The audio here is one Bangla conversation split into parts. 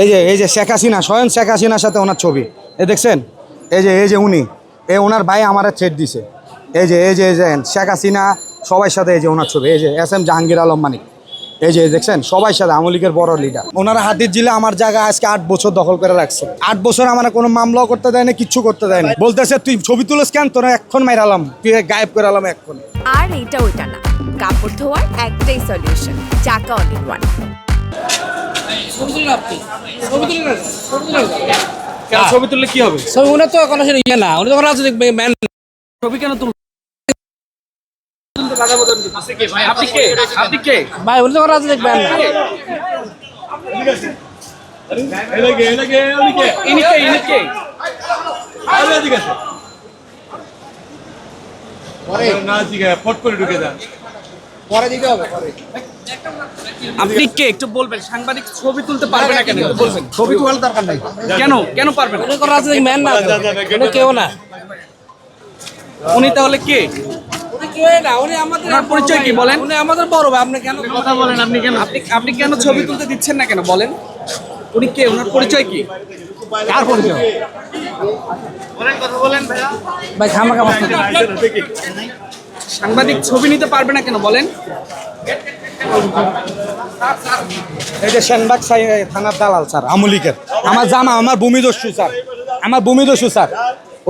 এই যে শেখ হাসিনা, স্বয়ং শেখ হাসিনার সাথে ওনার ছবি দেখছেন। এই যে উনি ওনার ভাই আমার থ্রেট দিছে। এই যে শেখ হাসিনা সবার সাথে এই যে ওনার ছবি, এই যে SM জাহাঙ্গীর আলম মানিক, এই যে দেখছেন সবার সাথে আওয়ামী লীগের বড় লিডার। ওনারা হাতির জিলে আমার জায়গা আজকে 8 বছর দখল করে রাখছে। 8 বছর আমার কোনো মামলাও করতে দেয়নি, কিচ্ছু করতে দেয়নি। বলতেছে তুই ছবি তুলিস কেন, তোরা এখন মাইরালাম, তুই গায়েব করে আলাম এখন। আর এটা ওইটা না, কাপড় ধোয়ার একটাই সলিউশন, চাকা অল ইন ওয়ান। ছবি তুললে কি হবে? ছবি উনি তো কোনো ইয়ে না, উনি তো রাজনৈতিক ম্যান। ছবি কেন তুল? আপনি কে? আপনি কে? ভাই উনি তো রাজনৈতিক ম্যান না। আপনি কে একটু বলবেন? সাংবাদিক ছবি তুলতে পারবে না কেন বলবেন? ছবি তোলার দরকার নাই। কেন পারবেন? উনি কোনো রাজনৈতিক ম্যান না, উনি কেউ না। উনি তাহলে কে? উনি কেউ না, উনি আমাদের পরিচয় কি বলেন? উনি আমাদের বড় ভাই। আপনি কেন কথা বলেন? আপনি কেন ছবি তুলতে দিচ্ছেন না কেন বলেন? উনি কে? ওনার পরিচয় কি? কার পরিচয়? কথা বলেন ভাইয়া। ভাই খামাখা মাছ সাংবাদিক ছবি নিতে পারবে না কেন বলেন? এই যে সেনবাগ থানার দালাল স্যার, আওয়ামী লীগের আমার জামা, আমার ভূমিদস্যু স্যার, আমার ভূমিদস্যু স্যার।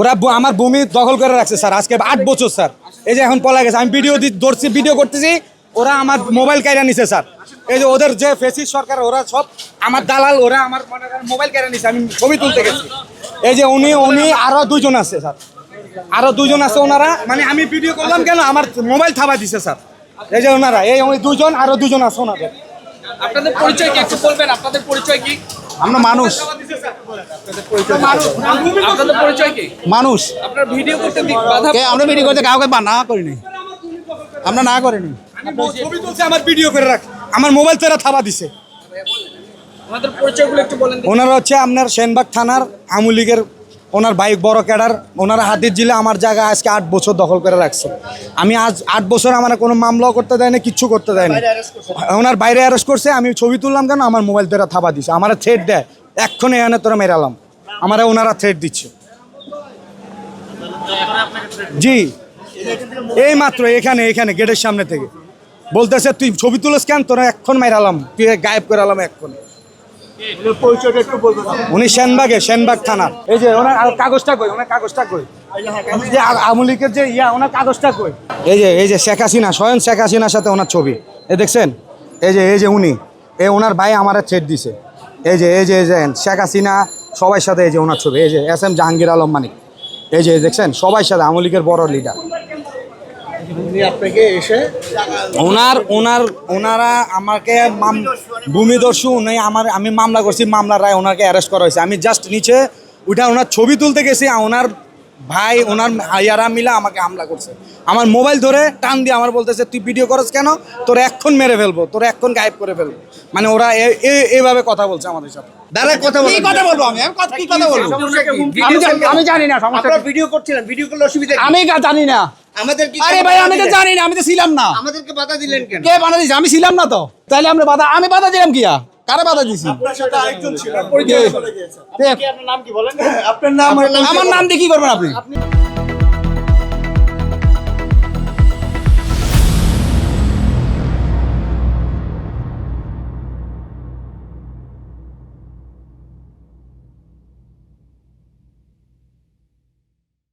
ওরা আমার ভূমি দখল করে রাখছে স্যার আজকে 8 বছর স্যার। এই যে এখন পলা গেছে, আমি ভিডিও করতেছি, ওরা আমার মোবাইল কাইরা নিছে স্যার। এই যে ওদের যে ফেসিস সরকার, ওরা সব আমার দালাল, ওরা আমার মোবাইল কাইরা নিছে, আমি ছবি তুলতে গেছি। এই যে উনি আরো 2 জন আছে স্যার, আরো 2 জন আছে। ওনারা মানে আমি ভিডিও করলাম কেন, আমার মোবাইল থাবা দিছে স্যার। এই যে ওনারা ওই 2 জন, আরো 2 জন আছে ওনাদের। আপনাদের পরিচয় কি একটু বলবেন? আপনাদের পরিচয় কি? আমরা মানুষ, আপনাদের পরিচয় কি? মানুষ। আপনার ভিডিও করতে বাধা? আমরা ভিডিও করতে কাউকে না করিনি, আমরা না করিনি। ছবি তুলছে, আমার ভিডিও করে রাখ, আমার মোবাইল তো এরা থাবা দিছে। আমাদের পরিচয়গুলো একটু বলেন। ওনারা হচ্ছে আপনার সেনবাগ থানার আওয়ামী লীগের, ওনার ভাই বড় ক্যাডার। ওনারা হাতির জিলে আমার জায়গা আজকে 8 বছর দখল করে রাখছে। আমি আজ 8 বছর আমার কোনো মামলাও করতে দেয়নি, কিচ্ছু করতে দেয়নি। ওনার বাইরে অ্যারেস্ট করছে, আমি ছবি তুললাম কেন, আমার মোবাইল তো এরা থাবা দিছে, আমার থ্রেট দেয় এক্ষণে এখানে তোরা মেরালাম, আমার ওনারা থ্রেট দিচ্ছে। জি এই মাত্র এখানে গেটের সামনে থেকে বলতেছে তুই ছবি তুলিস কেন, তোরা এখন মাইরালাম, তুই গায়েব করে আলাম এখন। উনি সেনবাগ থানার। এই যে ওনার কাগজটা কই, ওনার কাগজটা কই, যে আওয়ামী লীগের যে ওনার কাগজটা কই। এই যে শেখ হাসিনা, স্বয়ং শেখ হাসিনার সাথে ওনার ছবি দেখছেন। এই যে উনি ওনার ভাই আমার থ্রেট দিছে। এই যে শেখ হাসিনা সবার সাথে এই যে ওনার ছবি, এই যে SM জাহাঙ্গীর আলম মানিক, এই যে দেখছেন সবার সাথে আওয়ামী লীগের বড় লিডার। আপনাকে এসে ওনারা আমাকে ভূমিদস্যু নেই, আমি মামলা করছি, মামলার রায় ওনাকে অ্যারেস্ট করা হয়েছে। আমি জাস্ট নিচে ওইটা ওনার ছবি তুলতে গেছি, ওনার ভাই ওনার ইয়ারা মিলা আমাকে হামলা করছে। আমার মোবাইল ধরে টান দিয়ে আমার বলতেছে তুই ভিডিও করছ কেন, তোর এখন মেরে ফেলবো, তোর এখন গায়েব করে ফেলবো। মানে ওরা এইভাবে কথা বলছে আমাদের সাথে। বলবো আমি কি কথা বলবো? আমি জানি না সমস্যা। ভিডিও করছিলেন, ভিডিও করলে অসুবিধা কি? আমি জানি না। আমাদের কি? আরে ভাই আমি তো জানি না, আমি তো ছিলাম না। আমাদেরকে বাধা দিলেন কেন? কে বাধা দিয়েছে? আমি ছিলাম না তো, তাইলে আমি বাধা দিলাম কি? কারে বাধা দিছি? আপনার সাথে আরেকজন ছিল, পরিচয় চলে গিয়েছে। আপনার নাম কি বলেন? আপনার নাম? আমার নাম দিয়ে কি করবেন আপনি?